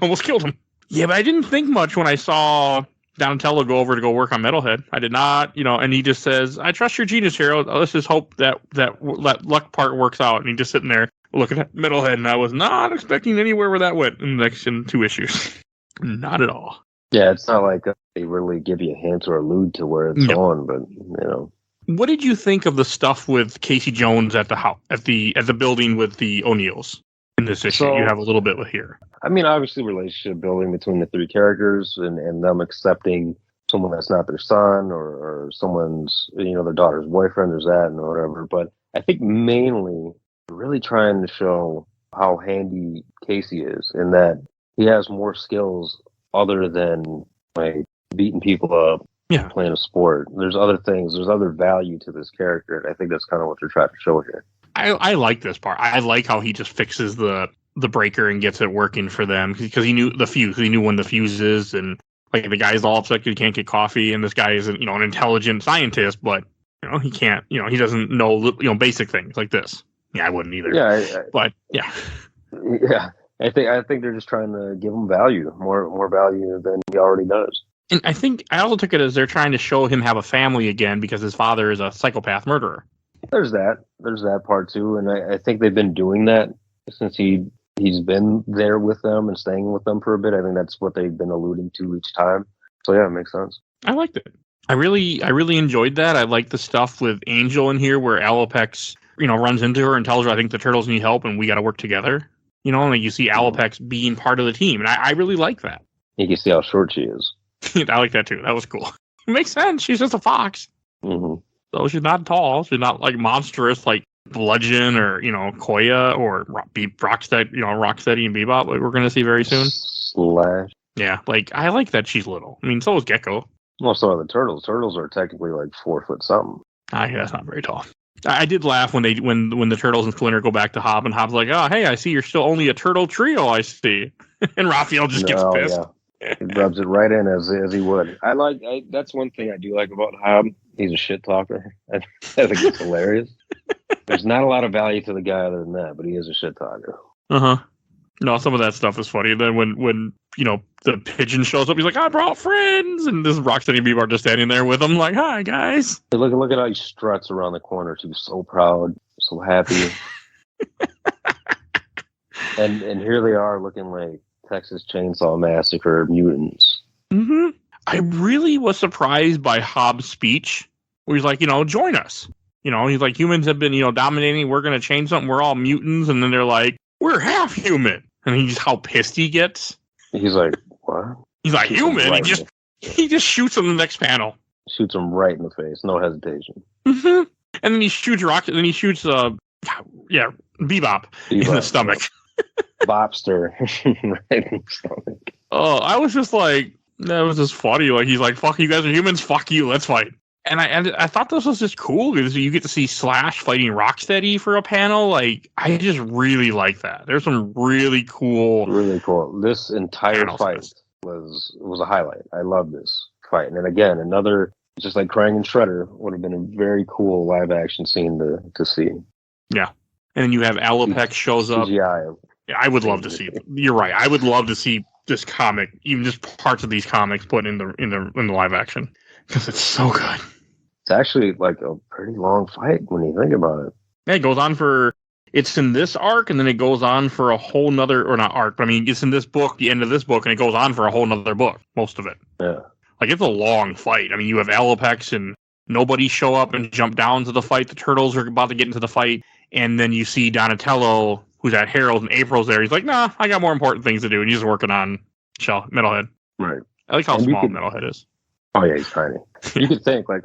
Almost killed him. Yeah, but I didn't think much when I saw Donatello go over to go work on Metalhead. I did not, and he just says, "I trust your genius, Harold. Let's just hope that luck part works out." And he's just sitting there looking at Metalhead, and I was not expecting anywhere where that went in the next 2 issues. Not at all. Yeah, it's not like they really give you a hint or allude to where it's going, but What did you think of the stuff with Casey Jones at the house, at the building with the O'Neills in this issue? So, you have a little bit with here. I mean, obviously, relationship building between the three characters and them accepting someone that's not their son or someone's, their daughter's boyfriend. There's that and whatever. But I think mainly really trying to show how handy Casey is, in that he has more skills other than like beating people up. Yeah, playing a sport. There's other things. There's other value to this character. And I think that's kind of what they're trying to show here. I like this part. I like how he just fixes the breaker and gets it working for them, because he knew the fuse. He knew when the fuse is, and like the guy's all upset he can't get coffee, and this guy isn't an intelligent scientist, but he can't he doesn't know basic things like this. Yeah, I wouldn't either. Yeah, but yeah. Yeah, I think they're just trying to give him value, more value than he already does. And I also took it as they're trying to show him have a family again, because his father is a psychopath murderer. There's that part too, and I think they've been doing that since he's been there with them and staying with them for a bit. I think that's what they've been alluding to each time. So yeah, it makes sense. I liked it. I really enjoyed that. I like the stuff with Angel in here where Alopex, runs into her and tells her, I think the turtles need help and we got to work together. And like you see Alopex being part of the team. And I really like that. You can see how short she is. I like that too. That was cool. It makes sense. She's just a fox. Mm-hmm. So she's not tall. She's not like monstrous like Bludgeon or, Koya or Rocksteady, Rocksteady and Bebop like we're going to see very soon. Slash. Yeah, like I like that she's little. I mean, so is Gecko. Well, so are the turtles. Turtles are technically like 4 foot something. That's not very tall. I did laugh when the turtles and Splinter go back to Hob, and Hob's like, "Oh, hey, I see you're still only a turtle trio. I see," and Raphael just gets pissed. Yeah. He rubs it right in as he would. That's one thing I do like about Hob. He's a shit talker. I think it's hilarious. There's not a lot of value to the guy other than that, but he is a shit talker. No, some of that stuff is funny. Then when the pigeon shows up, he's like, "I brought friends," and this Rocksteady and Bebop are just standing there with him, like, "Hi guys." Look at how he struts around the corner too. So proud, so happy. and here they are looking like Texas Chainsaw Massacre mutants. Mm-hmm. I really was surprised by Hobbs' speech, where he's like, join us. He's like, humans have been, dominating. We're going to change something. We're all mutants. And then they're like, we're half human. And he's how pissed he gets. He's like, what? He's like, human. Right he just shoots him in the next panel. Shoots him right in the face. No hesitation. Mm-hmm. And then he shoots Rock. And then he shoots, Bebop in the stomach. Bobster right in the stomach. Oh, I was just like, that was just funny. Like, he's like, fuck, you guys are humans. Fuck you. Let's fight. And I thought this was just cool because you get to see Slash fighting Rocksteady for a panel. Like, I just really like that. There's some really cool. Really cool. This entire fight was a highlight. I love this fight. And then again, another, just like Krang and Shredder, would have been a very cool live action scene to see. Yeah. And then you have Alopex shows up. CGI. Yeah, I would love to see it. You're right. I would love to see this comic, even just parts of these comics put in the live action because it's so good. It's actually like a pretty long fight when you think about it. Yeah, it goes on it's in this arc, and then it goes on for a whole nother, or not arc, but I mean, it's in this book, the end of this book, and it goes on for a whole nother book, most of it. Yeah. Like, it's a long fight. I mean, you have Alopex and nobody show up and jump down to the fight. The turtles are about to get into the fight, and then you see Donatello, who's at Harold, and April's there. He's like, nah, I got more important things to do, and he's working on Metalhead. Right. I like how small Metalhead is. Oh, yeah, he's tiny. You could think, like,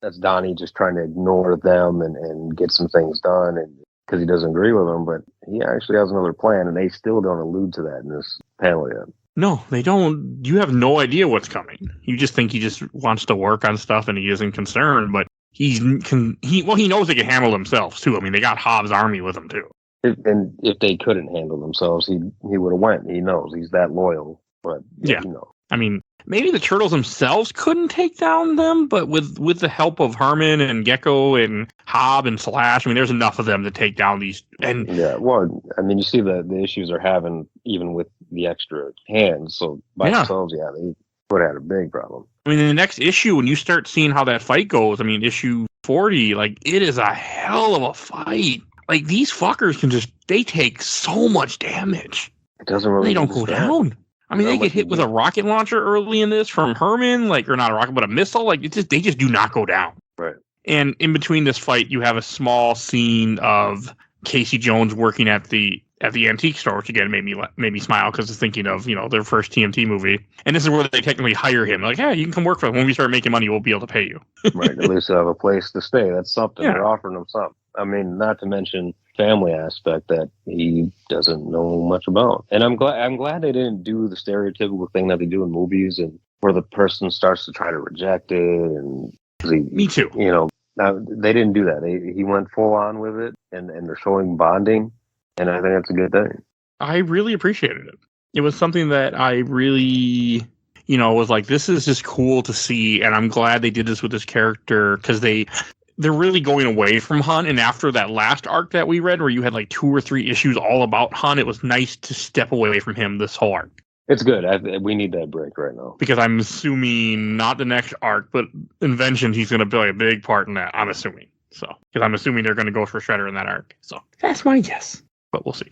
that's Donnie just trying to ignore them and get some things done and because he doesn't agree with them, but he actually has another plan, and they still don't allude to that in this panel yet. No, they don't. You have no idea what's coming. You just think he just wants to work on stuff and he isn't concerned, but he knows they can handle themselves, too. I mean, they got Hobbs' army with them, too. If they couldn't handle themselves, he would have went. He knows. He's that loyal, but yeah. I mean, maybe the turtles themselves couldn't take down them, but with the help of Herman and Gecko and Hob and Slash, I mean, there's enough of them to take down these. And yeah, well, I mean, you see the issues they're having even with the extra hands. So by themselves, they would have had a big problem. I mean, in the next issue, when you start seeing how that fight goes, I mean, issue 40, like, it is a hell of a fight. Like, these fuckers they take so much damage. It doesn't really. They don't go down. I mean, they get hit with a rocket launcher early in this from Herman, like, or not a rocket, but a missile. Like, they just do not go down. Right. And in between this fight, you have a small scene of Casey Jones working at the antique store, which again made me smile because it's thinking of their first TMT movie. And this is where they technically hire him. Like, hey, you can come work for us. When we start making money, we'll be able to pay you. Right. At least they'll have a place to stay. That's something. Yeah. They're offering them something. I mean, not to mention family aspect that he doesn't know much about. And I'm glad they didn't do the stereotypical thing that they do in movies and where the person starts to try to reject it. And me too. They didn't do that. He went full on with it, and they're showing bonding, and I think that's a good thing. I really appreciated it. It was something that I really, was like, this is just cool to see, and I'm glad they did this with this character because they're really going away from Hunt. And after that last arc that we read, where you had like 2 or 3 issues all about Hunt, it was nice to step away from him this whole arc. It's good. We need that break right now. Because I'm assuming not the next arc, but Invention, he's going to play a big part in that. I'm assuming. So, because I'm assuming they're going to go for Shredder in that arc. So that's my guess. But we'll see.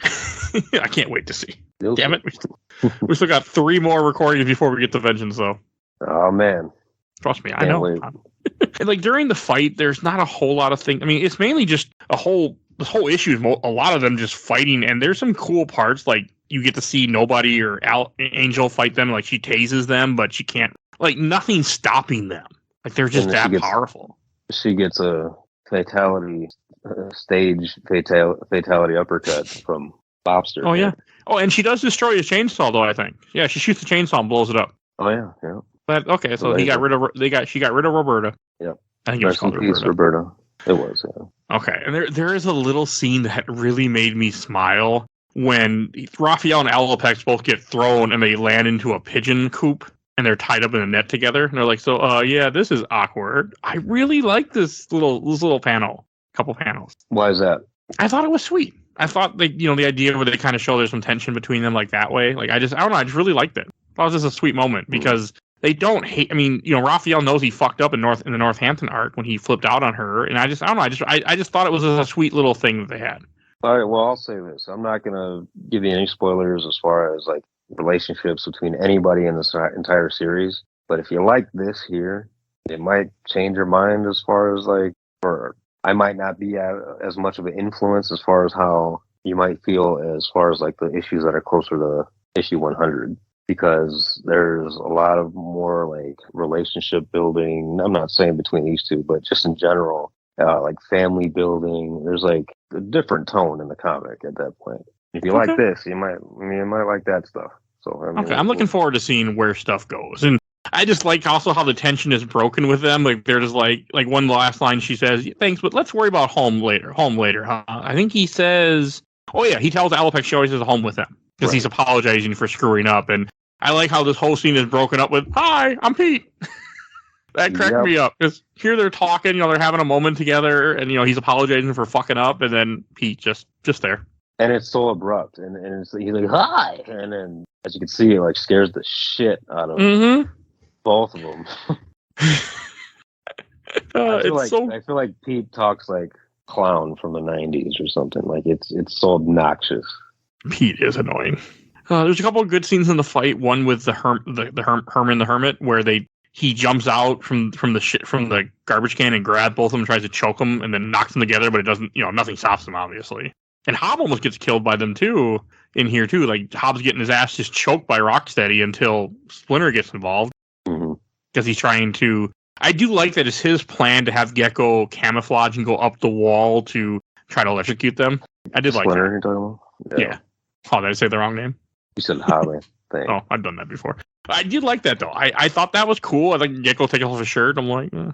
I can't wait to see. Damn it. We still got 3 more recordings before we get to Vengeance, though. Oh man, Trust me, I can't know. wait. And like during the fight, there's not a whole lot of things. I mean, it's mainly just this whole issue is a lot of them just fighting, and there's some cool parts like you get to see Nobody or Angel fight them. Like she tases them, but she can't. Like nothing's stopping them. Like they're just that powerful. She gets a fatality fatality uppercut from Lobster. Oh yeah. Oh, and she does destroy his chainsaw though. I think. Yeah, she shoots the chainsaw and blows it up. Oh yeah. But okay, so she got rid of Roberta. Yep. I think it was called Roberta. It was. Yeah. Okay, and there is a little scene that really made me smile when Raphael and Alopex both get thrown and they land into a pigeon coop and they're tied up in a net together. And they're like, "So, yeah, this is awkward." I really like this little couple panels. Why is that? I thought it was sweet. I thought the idea where they kind of show there's some tension between them like that way. Like I don't know, I just really liked it. That was just a sweet moment because they don't hate. I mean, Raphael knows he fucked up in the NorthHampton arc when he flipped out on her, and I don't know. I just thought it was a sweet little thing that they had. All right. Well, I'll say this. I'm not gonna give you any spoilers as far as like relationships between anybody in this entire series. But if you like this here, it might change your mind as far as like, or I might not be as much of an influence as far as how you might feel as far as like the issues that are closer to issue 100. Because there's a lot of more like relationship building. I'm not saying between these two, but just in general, like family building. There's like a different tone in the comic at that point. If you like this, you might like that stuff. So I mean, I'm looking forward to seeing where stuff goes, and I just like also how the tension is broken with them. Like they're just like one last line she says, "Thanks, but let's worry about home later." Huh? I think he says, "Oh yeah," he tells Alopex she always has a home with them because he's apologizing for screwing up, and I like how this whole scene is broken up with, "Hi, I'm Pete." That cracked me up because here they're talking, they're having a moment together, and he's apologizing for fucking up, and then Pete just there. And it's so abrupt, and he's like, "Hi," and then as you can see, it like scares the shit out of both of them. I feel like Pete talks like clown from the 90s or something. Like it's so obnoxious. Pete is annoying. There's a couple of good scenes in the fight. One with the Herman the Hermit, where he jumps out from the garbage can and grabs both of them, and tries to choke them, and then knocks them together. But it doesn't. Nothing stops them, obviously. And Hobb almost gets killed by them too. In here too, like Hobbs getting his ass just choked by Rocksteady until Splinter gets involved because he's trying to. I do like that it's his plan to have Gecko camouflage and go up the wall to try to electrocute them. I did Splinter, like that. you're talking about? Yeah. Oh, did I say the wrong name? You said Hobb. Oh, I've done that before. I did like that though. I thought that was cool. I think Gecko take off his shirt. I'm like, I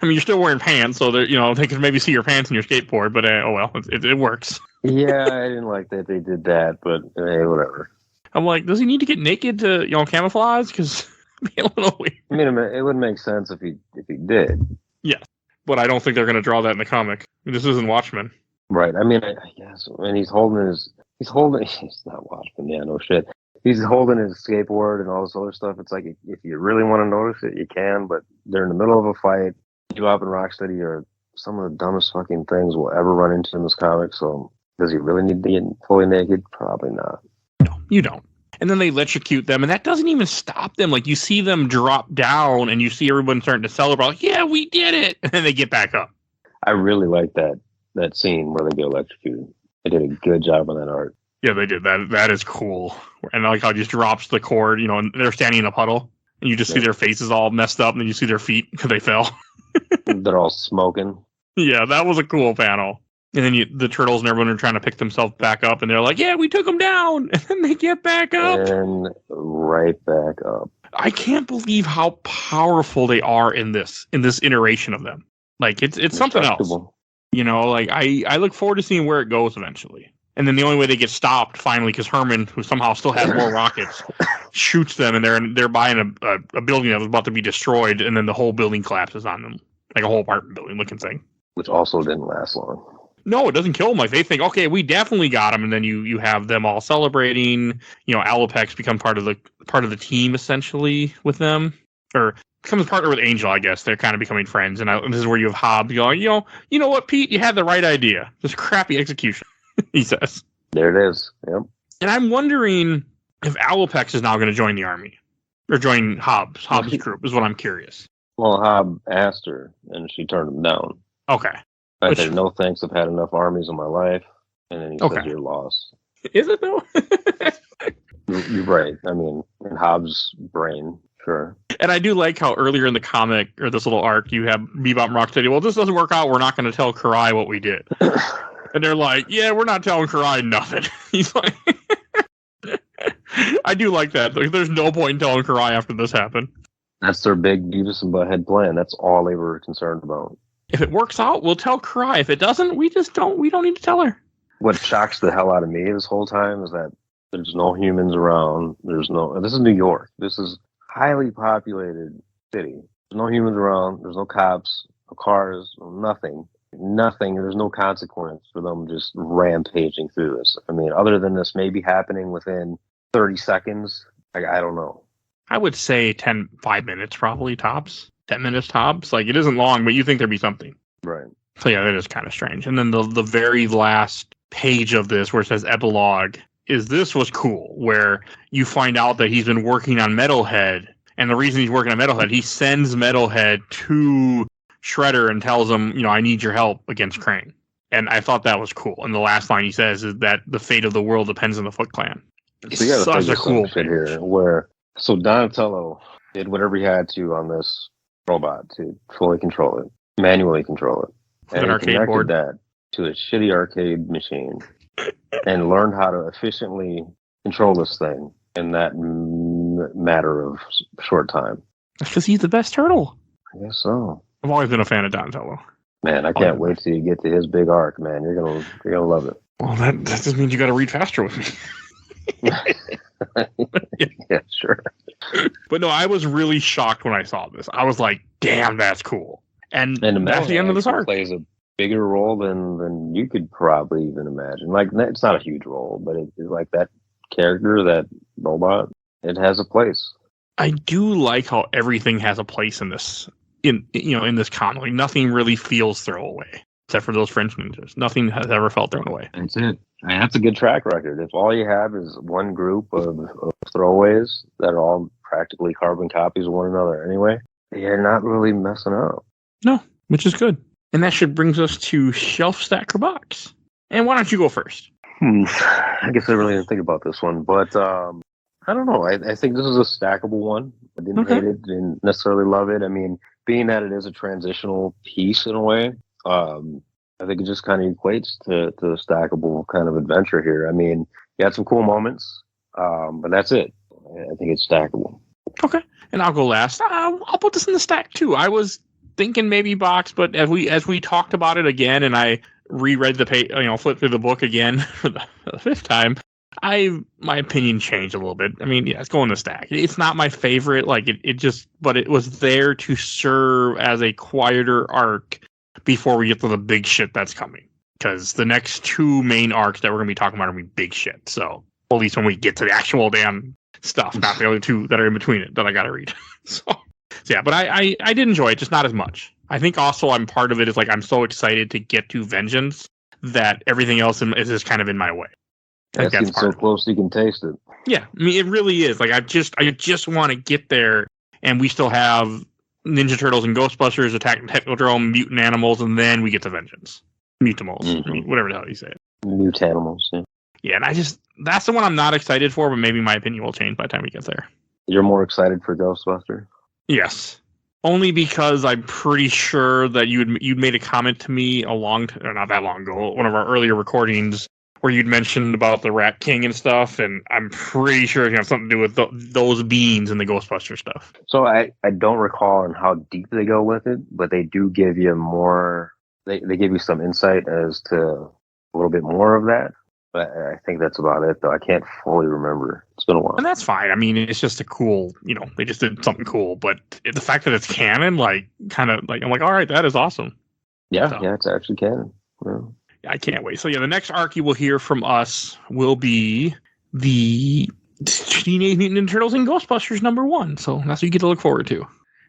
mean, you're still wearing pants, so they can maybe see your pants in your skateboard. But oh well, it works. Yeah, I didn't like that they did that, but hey, whatever. I'm like, does he need to get naked to camouflage? Because it'd be a little weird. I mean, it would make sense if he did. Yeah, but I don't think they're going to draw that in the comic. This isn't Watchmen. Right. I mean, I guess when he's not Watchmen. Yeah, no shit. He's holding his skateboard and all this other stuff. It's like, if you really want to notice it, you can, but they're in the middle of a fight. Bebop and Rocksteady are some of the dumbest fucking things we'll ever run into in this comic, so does he really need to get fully naked? Probably not. No, you don't. And then they electrocute them, and that doesn't even stop them. Like, you see them drop down, and you see everyone starting to celebrate, like, yeah, we did it! And then they get back up. I really like that scene where they get electrocuted. They did a good job on that art. Yeah, they did. That is cool. And I like how he just drops the cord, and they're standing in a puddle, and you just see their faces all messed up, and then you see their feet because they fell. They're all smoking. Yeah, that was a cool panel. And then the turtles and everyone are trying to pick themselves back up, and they're like, yeah, we took them down. And then they get back up. And right back up. I can't believe how powerful they are in this iteration of them. Like, it's something else. Like, I look forward to seeing where it goes eventually. And then the only way they get stopped, finally, because Herman, who somehow still has more rockets, shoots them, and they're buying a building that was about to be destroyed, and then the whole building collapses on them. Like a whole apartment building looking thing. Which also didn't last long. No, it doesn't kill them. Like, they think, okay, we definitely got them, and then you have them all celebrating. Alopex become part of the team essentially with them, or becomes a partner with Angel. I guess they're kind of becoming friends, and this is where you have Hobbs going, you know what, Pete, you had the right idea. Just crappy execution, he says. There it is. Yep. And I'm wondering if Alopex is now going to join the army. Or join Hobbs' group is what I'm curious. Well, Hobb asked her, and she turned him down. Okay. I said, no thanks, I've had enough armies in my life. And then he says, you're lost. Is it, though? You're right. I mean, in Hobbs' brain, sure. And I do like how earlier in the comic, or this little arc, you have Bebop and Rocksteady, well, this doesn't work out, we're not going to tell Karai what we did. And they're like, yeah, we're not telling Karai nothing. He's like... I do like that. Like, there's no point in telling Karai after this happened. That's their big Beavis and Butthead plan. That's all they were concerned about. If it works out, we'll tell Karai. If it doesn't, we don't need to tell her. What shocks the hell out of me this whole time is that there's no humans around. This is New York. This is highly populated city. There's no humans around. There's no cops, no cars, nothing. There's no consequence for them just rampaging through this. I mean, other than this maybe happening within 30 seconds, I don't know. I would say 5 minutes probably tops. 10 minutes tops. Like, it isn't long, but you think there'd be something. Right. So yeah, that is kind of strange. And then the very last page of this where it says epilogue this was cool, where you find out that he's been working on Metalhead. And the reason he's working on Metalhead, he sends Metalhead to Shredder and tells him, I need your help against Krang. And I thought that was cool. And the last line he says is that the fate of the world depends on the Foot Clan. So you got such a cool shit here. So Donatello did whatever he had to on this robot to fully control it, manually control it, and he connected that to a shitty arcade machine, and learned how to efficiently control this thing in that matter of short time. Because he's the best turtle. I guess so. I've always been a fan of Donatello. Man, I can't wait till you get to his big arc, man. You're gonna love it. Well, that just means you got to read faster with me. Yeah, sure. But no, I was really shocked when I saw this. I was like, "Damn, that's cool!" And that's the end of this arc. Plays a bigger role than you could probably even imagine. Like, it's not a huge role, but it's like that character, that robot, it has a place. I do like how everything has a place in this. In this comic, like, nothing really feels throwaway, except for those French ninjas. Nothing has ever felt thrown away. That's it. And that's a good track record. If all you have is one group of throwaways that are all practically carbon copies of one another anyway, you're not really messing up. No, which is good. And that should brings us to Shelf Stacker Box. And why don't you go first? I guess I really didn't think about this one, but I don't know. I think this is a stackable one. I didn't hate it, didn't necessarily love it. I mean, being that it is a transitional piece in a way, I think it just kind of equates to a stackable kind of adventure here. I mean, you had some cool moments, but that's it. I think it's stackable. Okay, and I'll go last. I'll put this in the stack too. I was thinking maybe box, but as we talked about it again, and I reread the page, flipped through the book again for the fifth time, my opinion changed a little bit. I mean, yeah, it's going in the stack. It's not my favorite, like but it was there to serve as a quieter arc before we get to the big shit that's coming. Because the next two main arcs that we're going to be talking about are going to be big shit. So, at least when we get to the actual damn stuff, not the other two that are in between it that I got to read. So yeah, but I did enjoy it, just not as much. I think also I'm part of it is like I'm so excited to get to Vengeance that everything else is just kind of in my way. That seems so close you can taste it. Yeah, I mean, it really is. Like I just want to get there, and we still have Ninja Turtles and Ghostbusters, Attack the Technodrome, Mutant Animals, and then we get to Vengeance. Mutimals. I mean, whatever the hell you say it. Mutanimals, yeah. Yeah, and that's the one I'm not excited for, but maybe my opinion will change by the time we get there. You're more excited for Ghostbusters? Yes. Only because I'm pretty sure that you'd made a comment to me not that long ago, one of our earlier recordings, where you'd mentioned about the Rat King and stuff, and I'm pretty sure it has something to do with those beings and the Ghostbuster stuff. So I don't recall on how deep they go with it, but they do give you more. They give you some insight as to a little bit more of that. But I think that's about it, though. I can't fully remember. It's been a while. And that's fine. I mean, it's just a cool, they just did something cool. But the fact that it's canon, like, kind of, like, I'm like, all right, that is awesome. Yeah, it's actually canon. Yeah. I can't wait. So, yeah, the next arc you will hear from us will be the Teenage Mutant Ninja Turtles and Ghostbusters #1. So that's what you get to look forward to.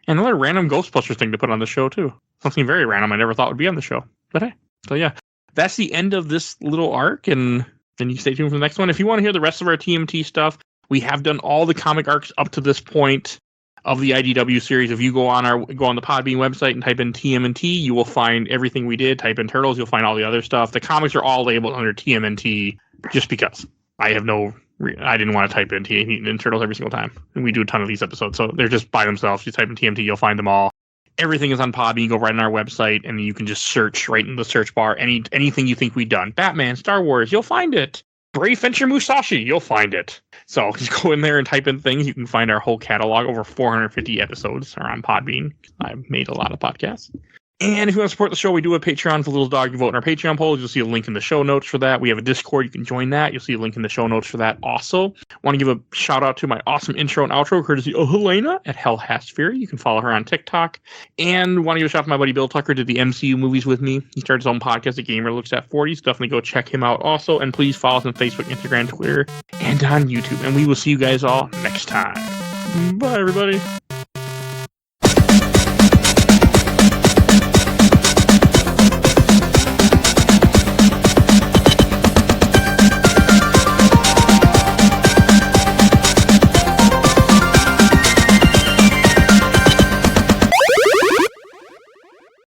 And another random Ghostbusters thing to put on the show, too. Something very random I never thought would be on the show. But hey, so yeah, that's the end of this little arc, and then you stay tuned for the next one. If you want to hear the rest of our TMT stuff, We have done all the comic arcs up to this point of the IDW series. If you go on the Podbean website and type in TMNT, you will find everything we did. Type in Turtles, you'll find all the other stuff. The comics are all labeled under TMNT just because I didn't want to type in TMNT Turtles every single time. And we do a ton of these episodes, so they're just by themselves. You type in TMNT, you'll find them all. Everything is on Podbean. You go right on our website, and you can just search right in the search bar anything you think we've done. Batman, Star Wars, you'll find it. Brave Fencer Musashi, you'll find it. So just go in there and type in things. You can find our whole catalog. Over 450 episodes are on Podbean. I've made a lot of podcasts. And if you want to support the show, we do a Patreon for Little Dog. You vote in our Patreon polls. You'll see a link in the show notes for that. We have a Discord. You can join that. You'll see a link in the show notes for that also. Want to give a shout out to my awesome intro and outro, courtesy of Helena at Hell Has Fury. You can follow her on TikTok. And want to give a shout out to my buddy Bill Tucker, did the MCU movies with me. He started his own podcast, The Gamer Looks at 40. So definitely go check him out also. And please follow us on Facebook, Instagram, Twitter, and on YouTube. And we will see you guys all next time. Bye, everybody.